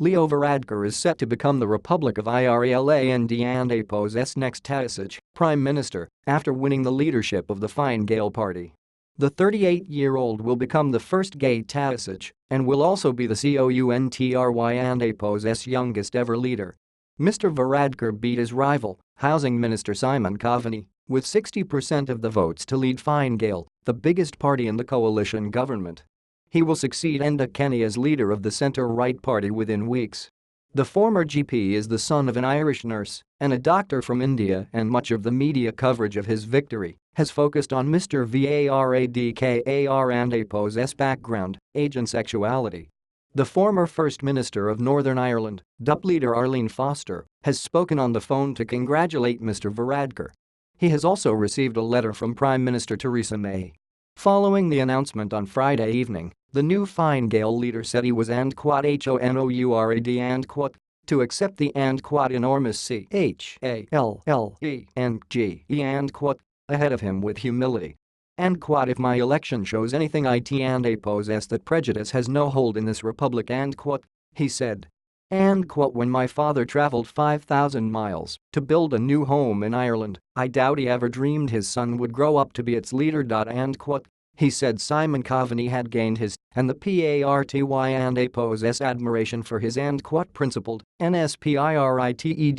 Leo Varadkar is set to become the Republic of Ireland and APO's next Taoiseach, Prime Minister, after winning the leadership of the Fine Gael party. The 38-year-old will become the first gay Taoiseach and will also be the COUNTRY and APO's youngest ever leader. Mr. Varadkar beat his rival, Housing Minister Simon Coveney, with 60% of the votes to lead Fine Gael, the biggest party in the coalition government. He will succeed Enda Kenny as leader of the centre-right party within weeks. The former GP is the son of an Irish nurse and a doctor from India, and much of the media coverage of his victory has focused on Mr. Varadkar and APO's background, age and sexuality. The former First Minister of Northern Ireland, DUP leader Arlene Foster, has spoken on the phone to congratulate Mr. Varadkar. He has also received a letter from Prime Minister Theresa May. Following the announcement on Friday evening, the new Fine Gael leader said he was honoured to accept the enormous CHALLENG ahead of him with humility. If my election shows anything and APO's that prejudice has no hold in this republic he said. When my father travelled 5,000 miles to build a new home in Ireland, I doubt he ever dreamed his son would grow up to be its leader. He said Simon Coveney had gained his and the PARTY and APO's admiration for his principled, NSPIRITED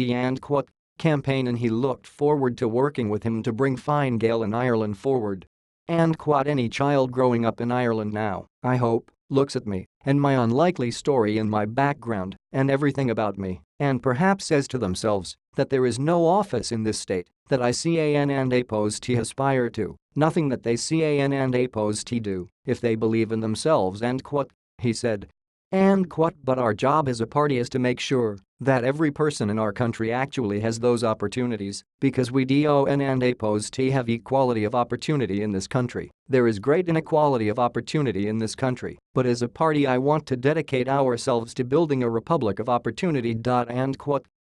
campaign, and he looked forward to working with him to bring Fine Gael in Ireland forward. Any child growing up in Ireland now, I hope, looks at me and my unlikely story and my background and everything about me and perhaps says to themselves that there is no office in this state that I CAN and APO's aspire to, nothing that they CAN and APO's do, if they believe in themselves he said. But our job as a party is to make sure that every person in our country actually has those opportunities, because we DON and APO's have equality of opportunity in this country. There is great inequality of opportunity in this country, but as a party I want to dedicate ourselves to building a republic of opportunity.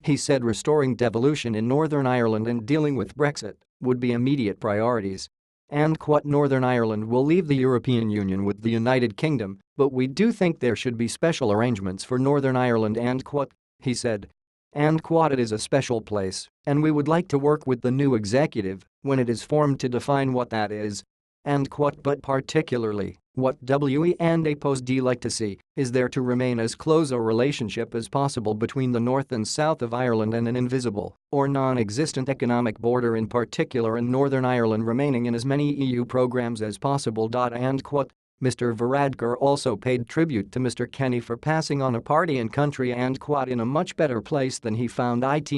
He said restoring devolution in Northern Ireland and dealing with Brexit would be immediate priorities. Northern Ireland will leave the European Union with the United Kingdom, but we do think there should be special arrangements for Northern Ireland he said. It is a special place, and we would like to work with the new executive when it is formed to define what that is. But particularly, what we and APO's like to see is there to remain as close a relationship as possible between the north and south of Ireland and an invisible or non-existent economic border in particular, and Northern Ireland remaining in as many EU programs as possible. Mr. Varadkar also paid tribute to Mr. Kenny for passing on a party and country in a much better place than he found it.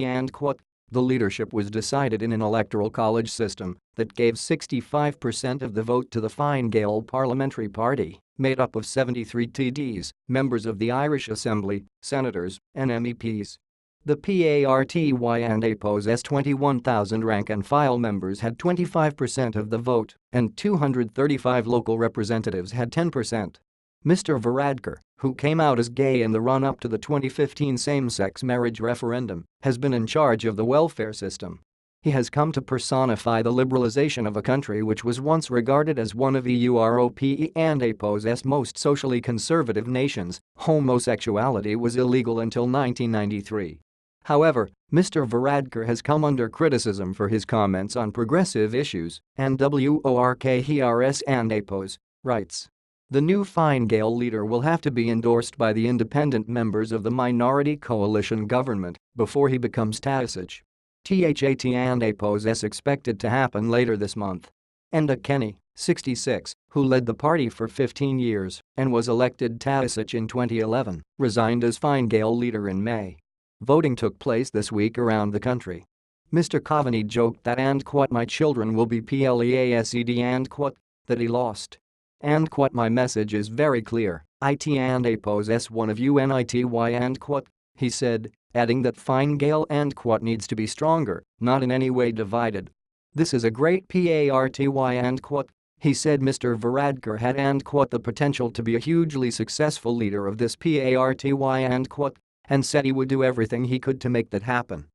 The leadership was decided in an electoral college system that gave 65% of the vote to the Fine Gael parliamentary party, made up of 73 TDs, members of the Irish Assembly, senators, and MEPs. The PARTY and APO's 21,000 rank-and-file members had 25% of the vote, and 235 local representatives had 10%. Mr. Varadkar, who came out as gay in the run-up to the 2015 same-sex marriage referendum, has been in charge of the welfare system. He has come to personify the liberalization of a country which was once regarded as one of Europe and APO's most socially conservative nations. Homosexuality was illegal until 1993. However, Mr. Varadkar has come under criticism for his comments on progressive issues and WORKRS and APO's rights. The new Fine Gael leader will have to be endorsed by the independent members of the minority coalition government before he becomes Taoiseach. THAT and APO's expected to happen later this month. Enda Kenny, 66, who led the party for 15 years and was elected Taoiseach in 2011, resigned as Fine Gael leader in May. Voting took place this week around the country. Mr. Coveney joked that my children will be pleased that he lost. My message is very clear, it and APO's one of UNITY he said, adding that Fine Gael needs to be stronger, not in any way divided. This is a great PARTY he said. Mr. Varadkar had the potential to be a hugely successful leader of this PARTY and said he would do everything he could to make that happen.